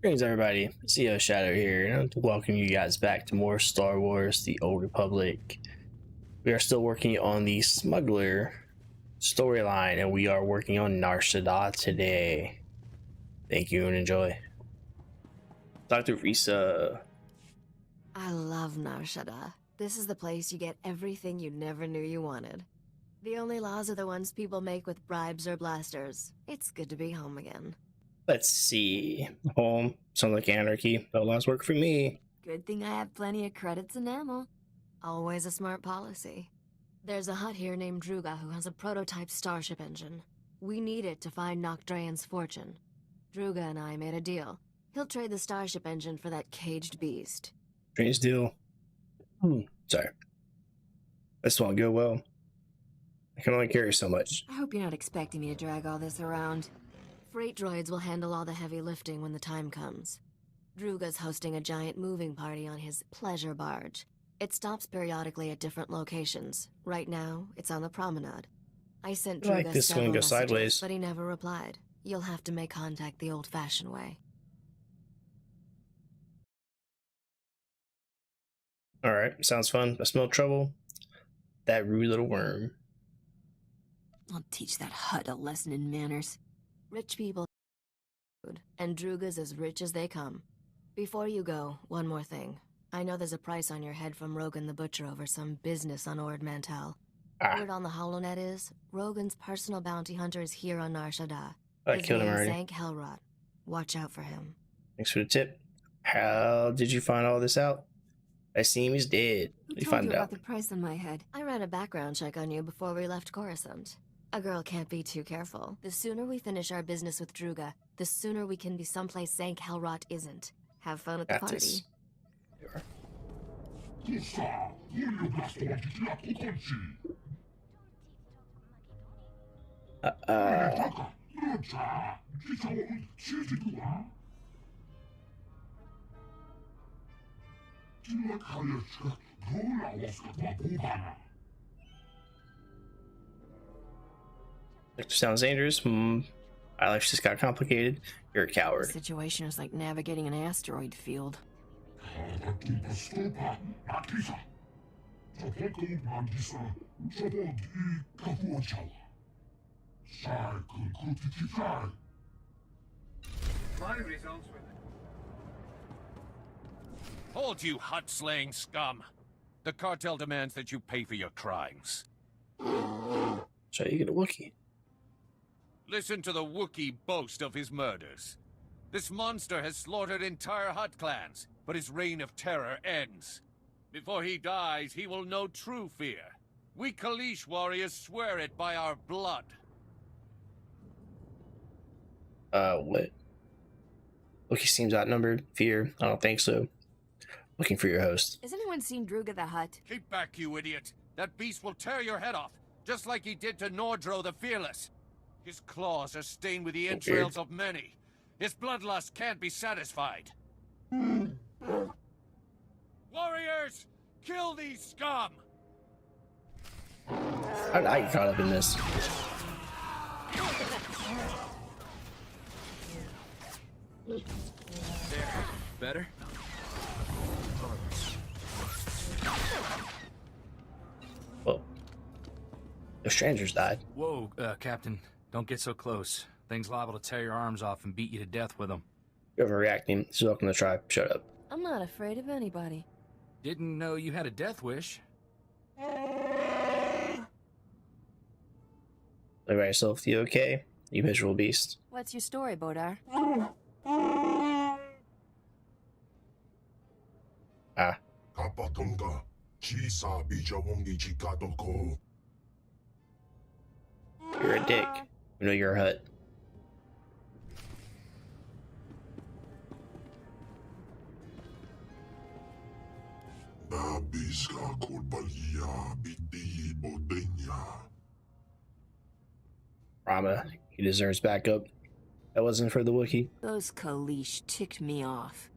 Greetings, everybody. SWTOR here, and I want to welcome you guys back to more Star Wars: The Old Republic. We are still working on the Smuggler storyline, and we are working on Nar Shadda today. Thank you and enjoy. Dr. Risa. I love Nar Shadda. This is the place you get everything you never knew you wanted. The only laws are the ones people make with bribes or blasters. It's good to be home again. Let's see. Home. Sounds like anarchy. No laws work for me. Good thing I have plenty of credits and ammo. Always a smart policy. There's a hut here named Druga who has a prototype starship engine. We need it to find Nocdrayan's fortune. Druga and I made a deal. He'll trade the starship engine for that caged beast. Strange deal. Sorry. This won't go well. I can only carry so much. I hope you're not expecting me to drag all this around. Freight droids will handle all the heavy lifting when the time comes. Druga's hosting a giant moving party on his pleasure barge. It stops periodically at different locations. Right now, it's on the promenade. I sent Druga like this several one go messages, sideways. but he never replied. You'll have to make contact the old-fashioned way. Alright, sounds fun. I smell trouble. That rude little worm. I'll teach that hut a lesson in manners. Rich people and Druga's as rich as they come. Before you go, one more thing. I know there's a price on your head from Rogan the Butcher over some business on Ord Mantell. Word on the HoloNet is, Rogan's personal bounty hunter is here on Nar Shadda. I killed him already. Zank Helrod. Watch out for him. Thanks for the tip. How did you find all this out? I see him, he's dead. Who told you about the price on my head? I ran a background check on you before we left Coruscant. A girl can't be too careful. The sooner we finish our business with Druga, the sooner we can be someplace Zank Helrot isn't. Have fun at the party. Sounds dangerous. My life just got complicated. You're a coward. The situation is like navigating an asteroid field. Hold, you hut-slaying scum! The cartel demands that you pay for your crimes. So you get a Wookiee. Listen to the Wookiee boast of his murders. This monster has slaughtered entire Hutt clans, but his reign of terror ends. Before he dies, he will know true fear. We Kaleesh warriors swear it by our blood. What? Wookiee seems outnumbered. Fear? I don't think so. Looking for your host. Has anyone seen Druga the Hutt? Keep back, you idiot! That beast will tear your head off, just like he did to Nordro the Fearless. His claws are stained with the entrails of many. His bloodlust can't be satisfied. Warriors! Kill these scum! How did I get caught up in this? There. Better? Whoa. The strangers died. Whoa, Captain. Don't get so close. Thing's liable to tear your arms off and beat you to death with them. You're overreacting. He's welcome to the tribe. Shut up. I'm not afraid of anybody. Didn't know you had a death wish. Look at yourself. You okay? You miserable beast. What's your story, Bodar? Ah. You're a dick. We know you're a hut. Rama, he deserves backup. That wasn't for the Wookiee. Those Kaleesh ticked me off.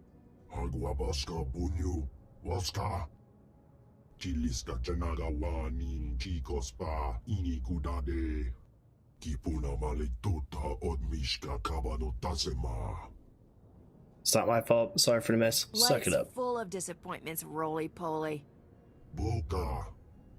It's not my fault. Sorry for the mess. Suck it Life's up. full of disappointments, roly-poly. Boka,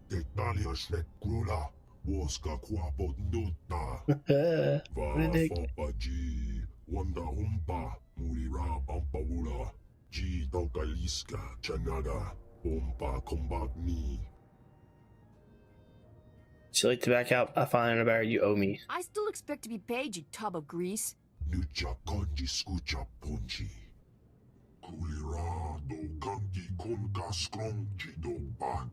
Tektalia Shnekrula, Woska Kwapot Nuta, What a Va dick. Fompa G, Wanda Humpa, Mulira Pampawula, G Tokaliska, Chanada, Pompa Combat Me. She like to back out. I find about you owe me. I still expect to be paid, you tub of grease. Nucha Konji Skucha Punchi. Kulira do Gangi Konga Strong Jido Ban.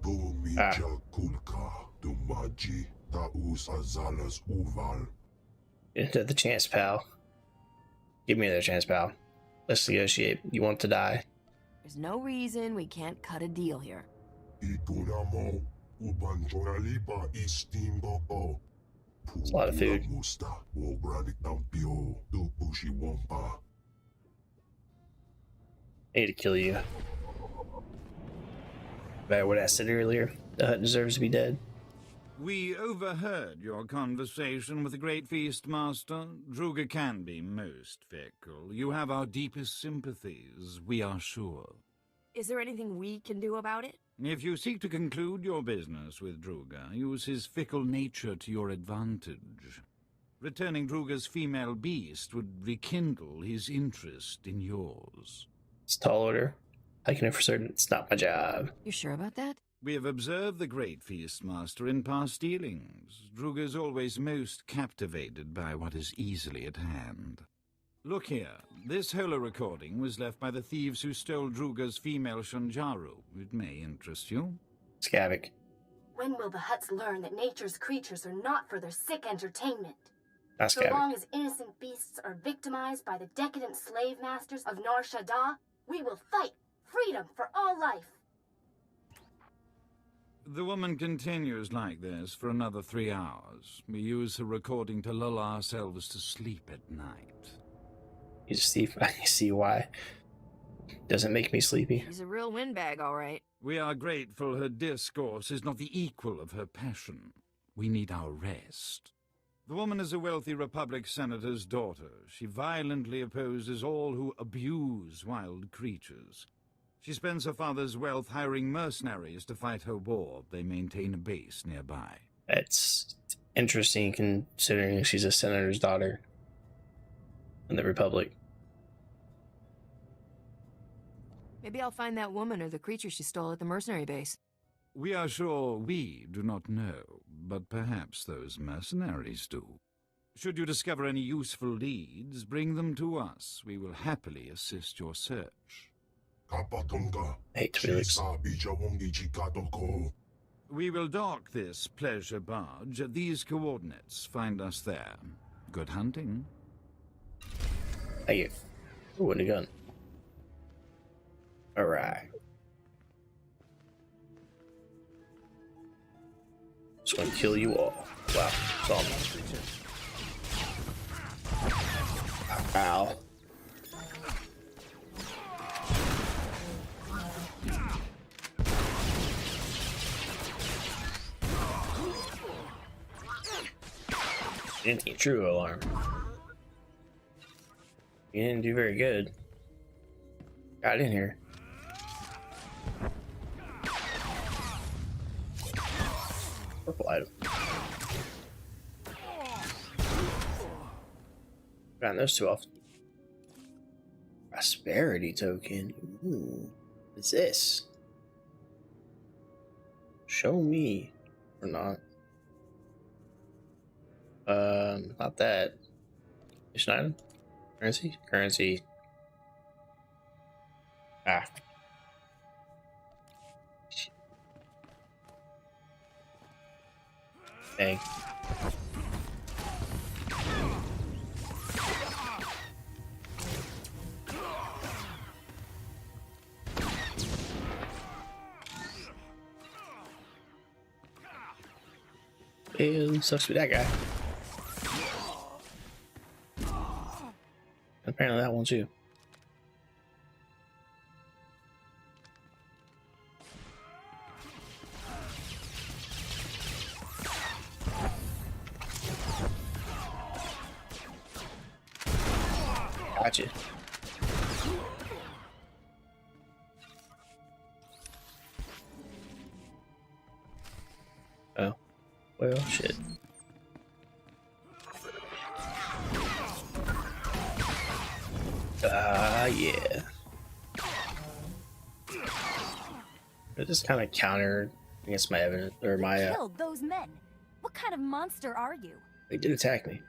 Bomicha Kulka, Dumaji, Taus Azalas Uval. Into the chance, pal. Give me another chance, pal. Let's negotiate. You want to die? There's no reason we can't cut a deal here. Ikunamo, Ubanjoralipa Istimbo. It's a lot of food. Musta, Wobrani Tampio, Dupushi Wampa. I need to kill you. About what I said earlier. The hut deserves to be dead. We overheard your conversation with the Great Feast Master. Druga can be most fickle. You have our deepest sympathies, we are sure. Is there anything we can do about it? If you seek to conclude your business with Druga, use his fickle nature to your advantage. Returning Druga's female beast would rekindle his interest in yours. It's a tall order. I can know for certain it's not my job. You sure about that? We have observed the Great Feast Master in past dealings. Druga's always most captivated by what is easily at hand. Look here, this holo recording was left by the thieves who stole Druga's female Shanjaru. It may interest you. Scavik. When will the Hutts learn that nature's creatures are not for their sick entertainment? Not So Scavik. long as innocent beasts are victimized by the decadent slave masters of Nar Shadda, we will fight freedom for all life. The woman continues like this for another 3 hours. We use her recording to lull ourselves to sleep at night. You see, I see why. Doesn't make me sleepy. She's a real windbag, all right. We are grateful her discourse is not the equal of her passion. We need our rest. The woman is a wealthy Republic senator's daughter. She violently opposes all who abuse wild creatures. She spends her father's wealth hiring mercenaries to fight her war. They maintain a base nearby. It's interesting considering she's a senator's daughter in the Republic. Maybe I'll find that woman or the creature she stole at the mercenary base. We are sure we do not know, but perhaps those mercenaries do. Should you discover any useful leads, bring them to us. We will happily assist your search. Kapatonga, I hate Twi'leks. Chisa Bijawongi Chikatoko. We will dock this pleasure barge at these coordinates. Find us there. Good hunting. Thank you. Ooh, and a gun. Alright. Just gonna kill you all. Wow. Saw me. Ow. Anti-intruder alarm. You didn't do very good. Got in here. Purple item. Found those two off. Prosperity token. Ooh. What's this? Show me. Or not. Not that. Mission item? Currency? Currency. Ah. Dang. Ew, sucks to be that guy. Apparently that one too. Gotcha. Oh. Well, shit. Yeah. It just kind of countered against my evidence, or my, Killed those men. What kind of monster are you? they did attack me.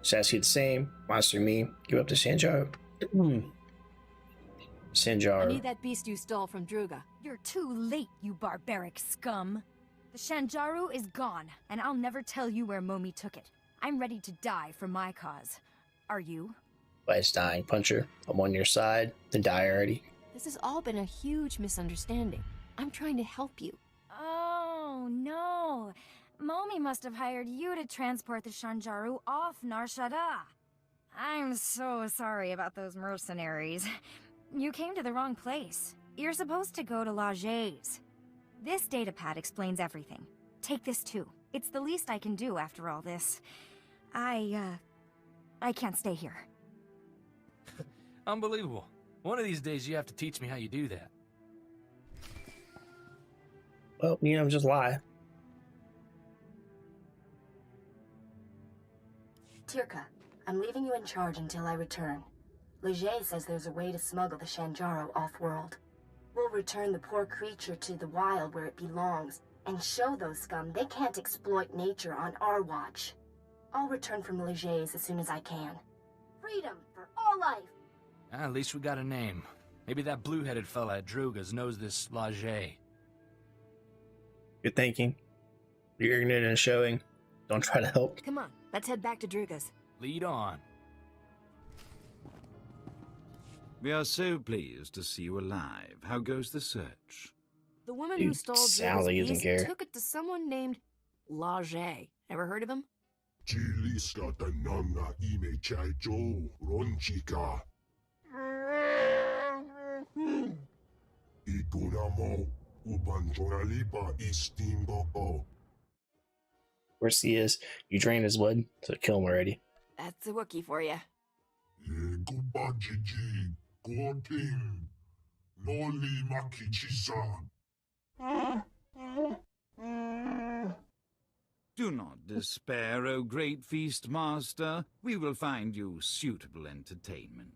Just ask you the same. Monster me. Give up to Sanjaro. I Sanjaro. need that beast you stole from Druga. You're too late, you barbaric scum. The Shanjaru is gone, and I'll never tell you where Momi took it. I'm ready to die for my cause. Are you? Vice dying puncher. I'm on your side. Then die already. This has all been a huge misunderstanding. I'm trying to help you. Oh, no. Momi must have hired you to transport the Shanjaru off Nar Shadda. I'm so sorry about those mercenaries. You came to the wrong place. You're supposed to go to Laje's. This datapad explains everything. Take this too. It's the least I can do after all this. I can't stay here. Unbelievable. One of these days you have to teach me how you do that. Well, just lie. Tirka, I'm leaving you in charge until I return. Leger says there's a way to smuggle the Shanjaro off-world. We'll return the poor creature to the wild where it belongs, and show those scum they can't exploit nature on our watch. I'll return from Leger's as soon as I can. Freedom for all life! At least we got a name. Maybe that blue-headed fella at Druga's knows this Laje. Good thinking. You're ignorant and showing. Don't try to help. Come on, let's head back to Druga's. Lead on. We are so pleased to see you alive. How goes the search? The woman Dude, who stole sounds like he Druga's doesn't beast care. took it to someone named Laje. Ever heard of him? Chiliska tanana ime chaijo ronchika. Ikunamo ubanchoralipa istimbo. Worst he is, you drain his blood, so kill him already. That's a Wookiee for you. Gubajiji goting noli makichisa. Do not despair, O great feast master. We will find you suitable entertainment.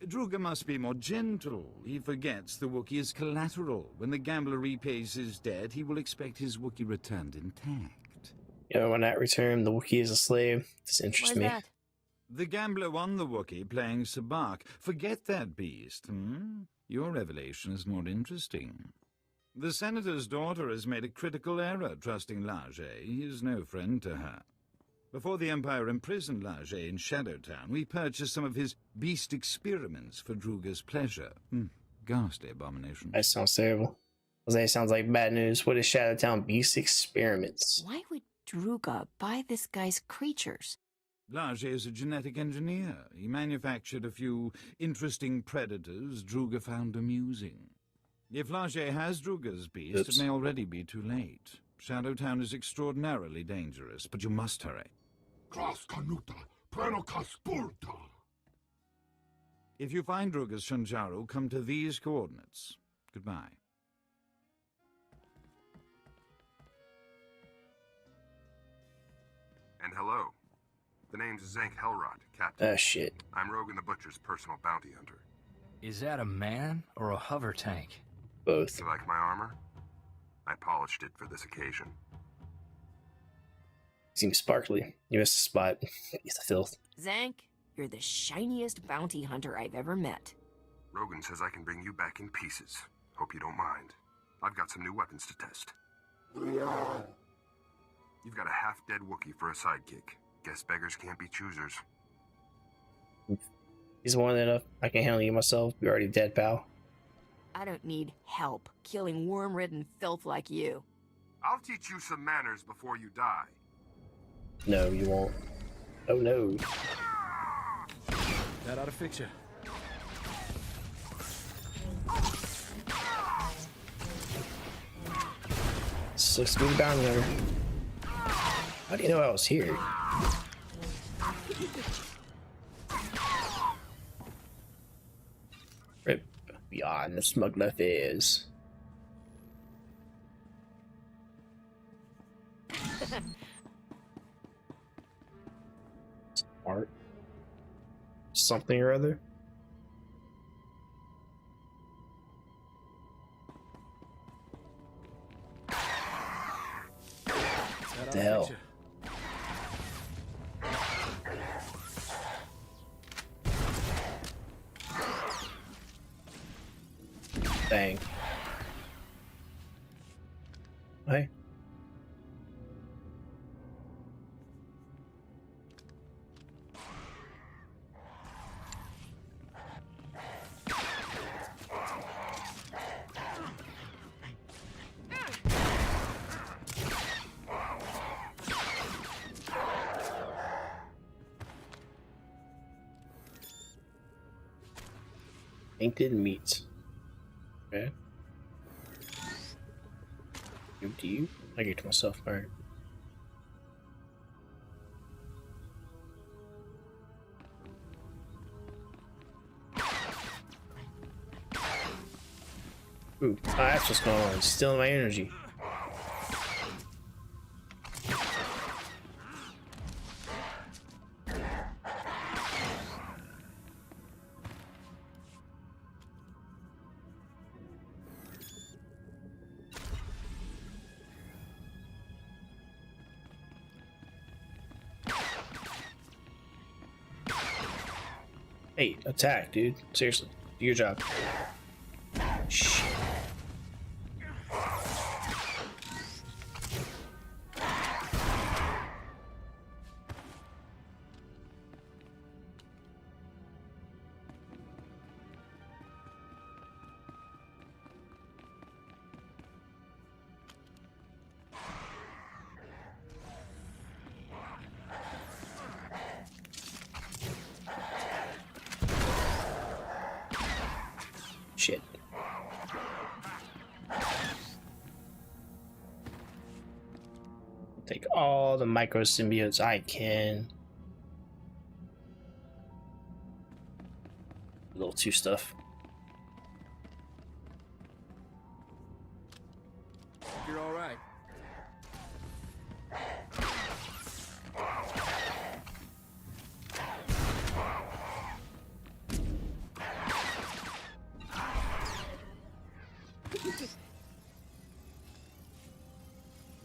Druga must be more gentle. He forgets the Wookiee is collateral. When the gambler repays his debt, he will expect his Wookiee returned intact. When that return, the Wookiee is a slave. This interests Why's me. that? The gambler won the Wookiee playing Sabak. Forget that beast, Your revelation is more interesting. The senator's daughter has made a critical error trusting Laje. He is no friend to her. Before the Empire imprisoned Laje in Shadowtown, we purchased some of his beast experiments for Druga's pleasure. Ghastly abomination. That sounds terrible. Jose sounds like bad news. What is Shadowtown Beast Experiments? Why would Druga buy this guy's creatures? Laje is a genetic engineer. He manufactured a few interesting predators Druga found amusing. If Laje has Druga's beast, Oops. it may already be too late. Shadowtown is extraordinarily dangerous, but you must hurry. Klas kanuta prenokaspurta. If you find Druga's Shanjaru, come to these coordinates. Goodbye. And hello. The name's Zank Helrod, Captain. Oh, shit. I'm Rogan the Butcher's personal bounty hunter. Is that a man or a hover tank? Both. You like my armor? I polished it for this occasion. Seems sparkly. You missed a spot. Piece of filth. Zank, you're the shiniest bounty hunter I've ever met. Rogan says I can bring you back in pieces. Hope you don't mind. I've got some new weapons to test. You've got a half-dead Wookiee for a sidekick. Guess beggars can't be choosers. He's more than enough. I can handle you myself. You're already dead, pal. I don't need help killing worm-ridden filth like you. I'll teach you some manners before you die. No, you won't. Oh, no. That ought to fix you. This looks good bounty hunter. How do you know I was here? Rip beyond the smuggler fears. Art. Something or other. What the hell? Dang. Hey. Painted meat. Okay. Give to you? I give it to myself. Alright. Ooh, that's what's going on. It's stealing my energy. Hey, attack, dude. Seriously. Do your job. Shit. Shit. Take all the micro symbiotes I can. Little 2 stuff. You're all right.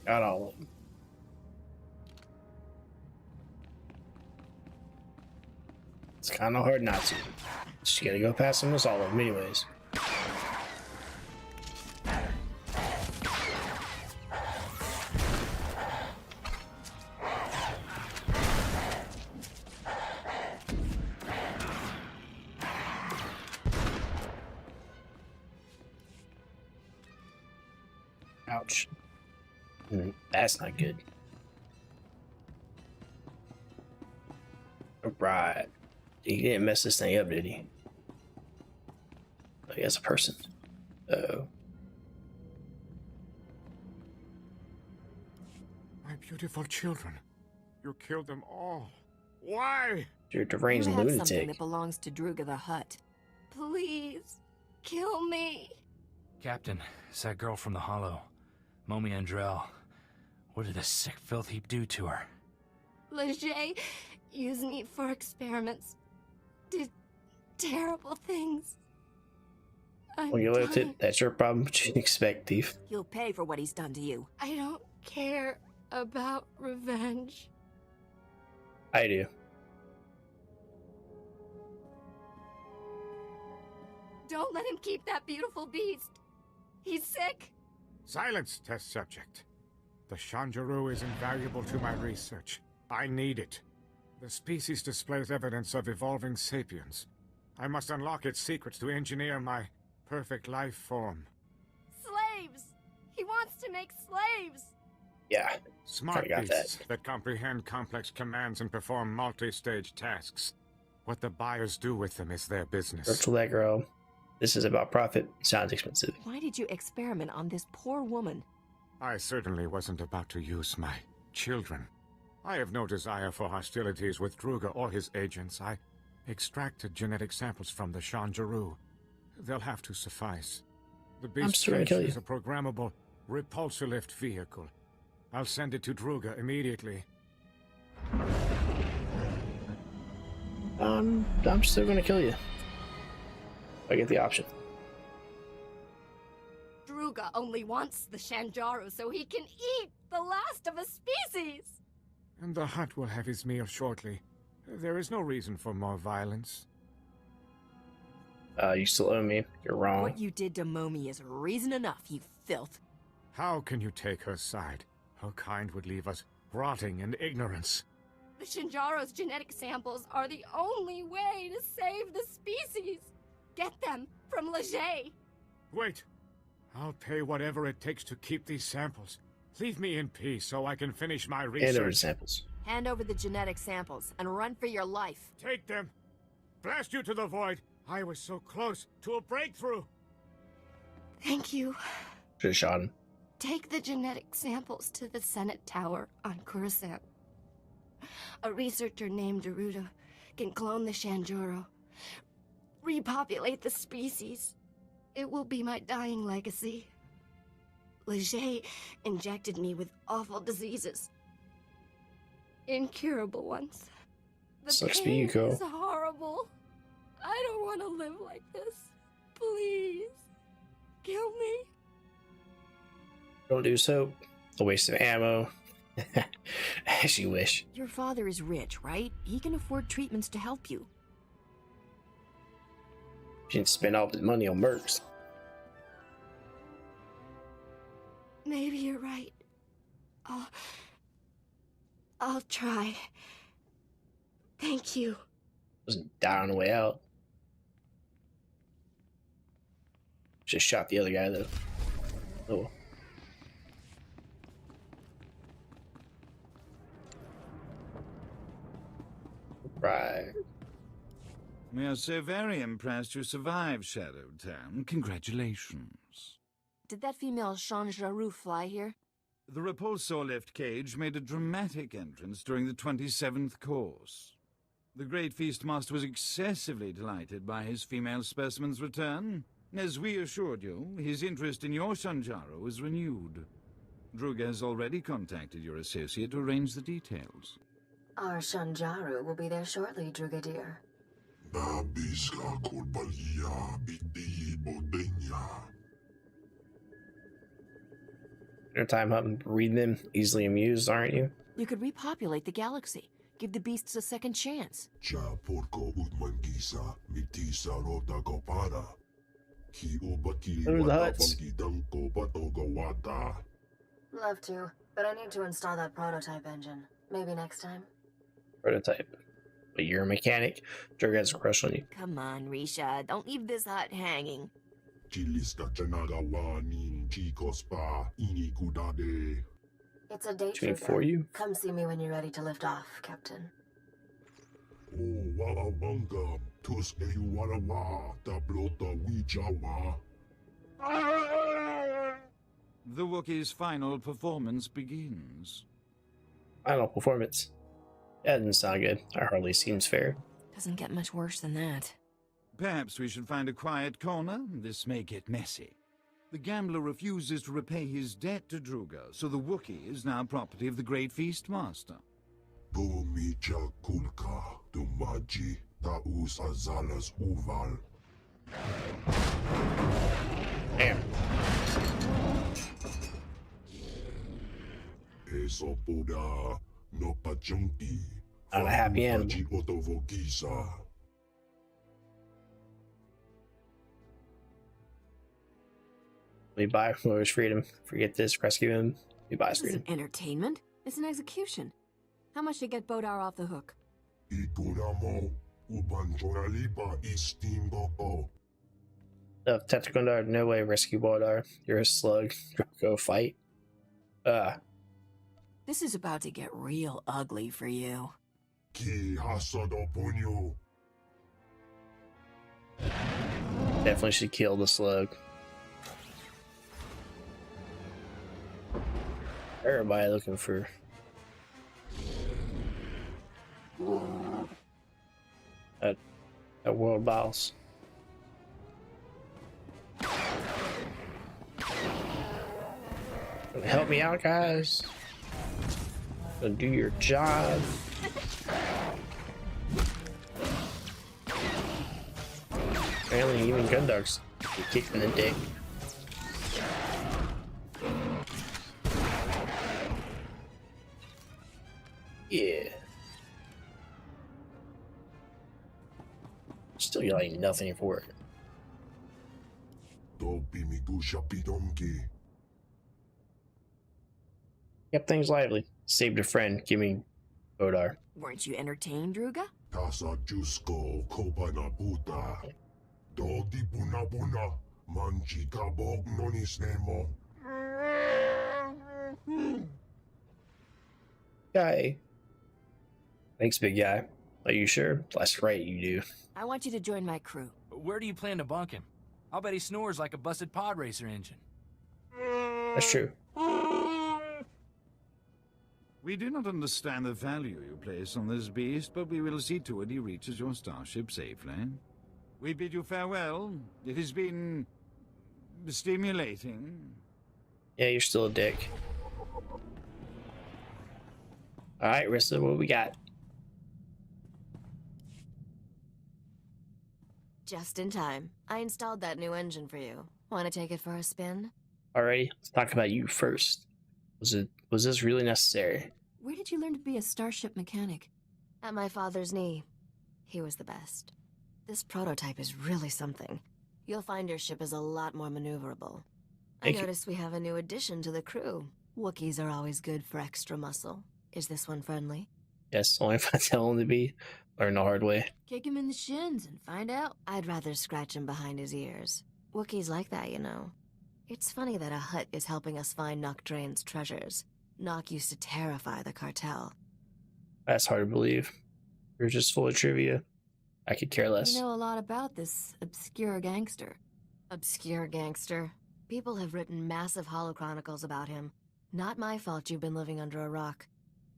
Got all of them. It's kind of hard not to. Just gotta go past almost all of them anyways. Ouch. That's not good. Alright. He didn't mess this thing up, did he? Oh, he has a person. Uh-oh. My beautiful children. You killed them all. Why? You're a deranged You have something lunatic. that belongs to Druga the Hutt. Please, kill me. Captain, it's that girl from the Hollow. Momi Andrell. What did the sick filth heap do to her? Leger used me for experiments. Did terrible things. Well, you with it. That's your problem. What you expect, thief? He'll pay for what he's done to you. I don't care about revenge. I do. Don't let him keep that beautiful beast. He's sick. Silence, test subject. The Shanjaru is invaluable to my research. I need it. The species displays evidence of evolving sapiens. I must unlock its secrets to engineer my perfect life form. Slaves! He wants to make slaves! Yeah. Smart got beasts that comprehend complex commands and perform multi-stage tasks. What the buyers do with them is their business. Virtual that girl. This is about profit. Sounds expensive. Why did you experiment on this poor woman? I certainly wasn't about to use my children. I have no desire for hostilities with Druga or his agents. I extracted genetic samples from the Shanjaru. they'll have to suffice. The I'm beast's still gonna kill is you. a programmable repulsor-lift vehicle. I'll send it to Druga immediately. I'm still gonna kill you. I get the option. Druga only wants the Shanjaru so he can eat the last of a species! And the Hutt will have his meal shortly. There is no reason for more violence. You still owe me. You're wrong. What you did to Momi is reason enough, you filth. How can you take her side? Her kind would leave us rotting in ignorance. The Shinjaro's genetic samples are the only way to save the species! Get them from Leger! Wait! I'll pay whatever it takes to keep these samples. Leave me in peace so I can finish my research. Hand over the samples. Hand over the genetic samples and run for your life. Take them! Blast you to the void! I was so close to a breakthrough! Thank you. Should have shot him. Take the genetic samples to the Senate Tower on Coruscant. A researcher named Daruda can clone the Shanjuro, repopulate the species. It will be my dying legacy. Leger injected me with awful diseases. Incurable ones. The Sucks for pain you, Ko. is horrible. I don't want to live like this. Please. Kill me. Don't do so. A waste of ammo. As you wish. Your father is rich, right? He can afford treatments to help you. You didn't spend all the money on mercs. Maybe you're right. I'll try. Thank you. Wasn't die on the way out. Just shot the other guy though. Oh. Right. We are so very impressed you survived Shadow Town. Congratulations. Did that female Shanjaru fly here? The repulsor lift cage made a dramatic entrance during the 27th course. The Great Feastmaster was excessively delighted by his female specimen's return. As we assured you, his interest in your Shanjaro was renewed. Druga has already contacted your associate to arrange the details. Our Shanjaru will be there shortly, Drugadier. Babiska Kolbalia Biti Bodenya. Your time up and reading them, easily amused, aren't you? You could repopulate the galaxy. Give the beasts a second chance. Cha porko udmangisa mitisa rota kopara. Ki ubaki Under the wata huts. bangidanko patogawata. Love to, but I need to install that prototype engine. Maybe next time. Prototype. But you're a mechanic. Drug has a crush on you. Come on, Risha. Don't leave this hut hanging. Chilista chanagawani chikospa inikudade. It's a date Between for for you? Come see me when you're ready to lift off, Captain. Oh, wawabanga. Tuske warawa. Tablota wijawa. The Wookiee's final performance begins. Final performance. That doesn't sound good. That hardly seems fair. Doesn't get much worse than that. Perhaps we should find a quiet corner. This may get messy. The gambler refuses to repay his debt to Druga, so the Wookiee is now property of the Great Feastmaster. Bumicha kulka. Dumaji. Taus azalas uval. Damn. Eso puda. No pachunki. Not a happy end. Otovogisa. We buy Motor's freedom. Forget this. Rescue him. We buy his This freedom. isn't entertainment. It's an execution. How much to get Bodar off the hook? Ikuramo. Ubanchoralipa istingoko. Tetracondar, no way. Rescue Baldar. You're a slug. Go fight. This is about to get real ugly for you. Ki hasado punyo. Definitely should kill the slug. Everybody looking for a world boss. Help me out, guys. Go do your job. Apparently, even gun dogs get kicked in the dick. Yeah. Still get like nothing for it. Kept things lively. Saved a friend. Give me Odar. Weren't you entertained, Druga? Tasa Jusko Kobana Buddha. Dodi Buna Buna. Manchika Bog Nonis Nemo. Guy. Thanks, big guy. Are you sure? That's right, you do. I want you to join my crew. Where do you plan to bunk him? I'll bet he snores like a busted pod racer engine. That's true. We do not understand the value you place on this beast, but we will see to it he reaches your starship safely. We bid you farewell. It has been stimulating. Yeah, you're still a dick. Alright, Rissa, what we got? Just in time. I installed that new engine for you. Want to take it for a spin? Alrighty, let's talk about you first. Was this really necessary? Where did you learn to be a starship mechanic? At my father's knee. He was the best. This prototype is really something. You'll find your ship is a lot more maneuverable. I noticed we have a new addition to the crew. Wookiees are always good for extra muscle. Is this one friendly? Yes, only if I tell him to be. Learn the hard way. Kick him in the shins and find out. I'd rather scratch him behind his ears. Wookiees like that, you know. It's funny that a Hutt is helping us find Nock Drain's treasures. Nock used to terrify the cartel. That's hard to believe. You're just full of trivia. I could care less. You know a lot about this obscure gangster. Obscure gangster? People have written massive holochronicles about him. Not my fault you've been living under a rock.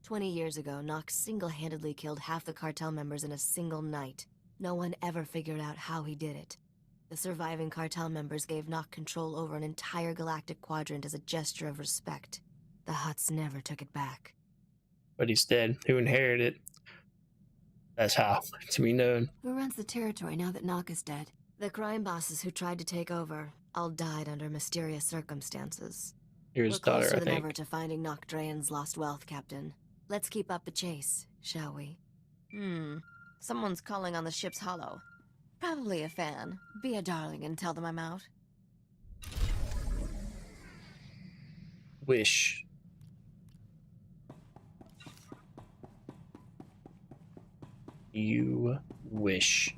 20 years ago, Nock single-handedly killed half the cartel members in a single night. No one ever figured out how he did it. The surviving cartel members gave Nock control over an entire galactic quadrant as a gesture of respect. The Hutts never took it back. But he's dead. Who inherited it? That's how to be known. Who runs the territory now that Nock is dead? The crime bosses who tried to take over all died under mysterious circumstances. You're his daughter, closer I than think. ever to finding Nock Drain's lost wealth, Captain. Let's keep up the chase, shall we? Someone's calling on the ship's holo. Probably a fan. Be a darling and tell them I'm out. Wish. You wish.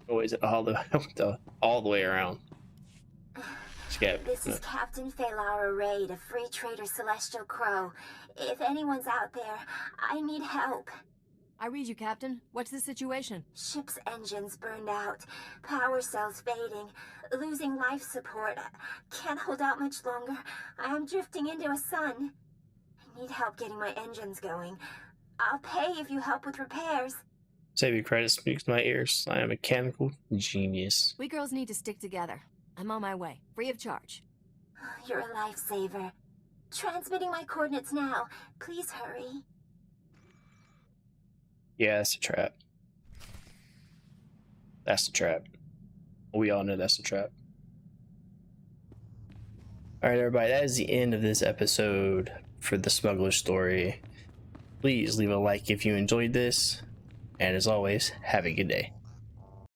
Oh, is it all the way around? This is Captain Phalara Raid of Free Trader Celestial Crow. If anyone's out there, I need help. I read you, Captain. What's the situation? Ship's engines burned out, power cells fading, losing life support. Can't hold out much longer. I am drifting into a sun. I need help getting my engines going. I'll pay if you help with repairs. Save your credit speaks to my ears. I am a mechanical genius. We girls need to stick together. I'm on my way, free of charge. You're a lifesaver. Transmitting my coordinates now. Please hurry. Yeah, that's a trap. That's a trap. We all know that's a trap. Alright, everybody, that is the end of this episode for the Smuggler story. Please leave a like if you enjoyed this. And as always, have a good day.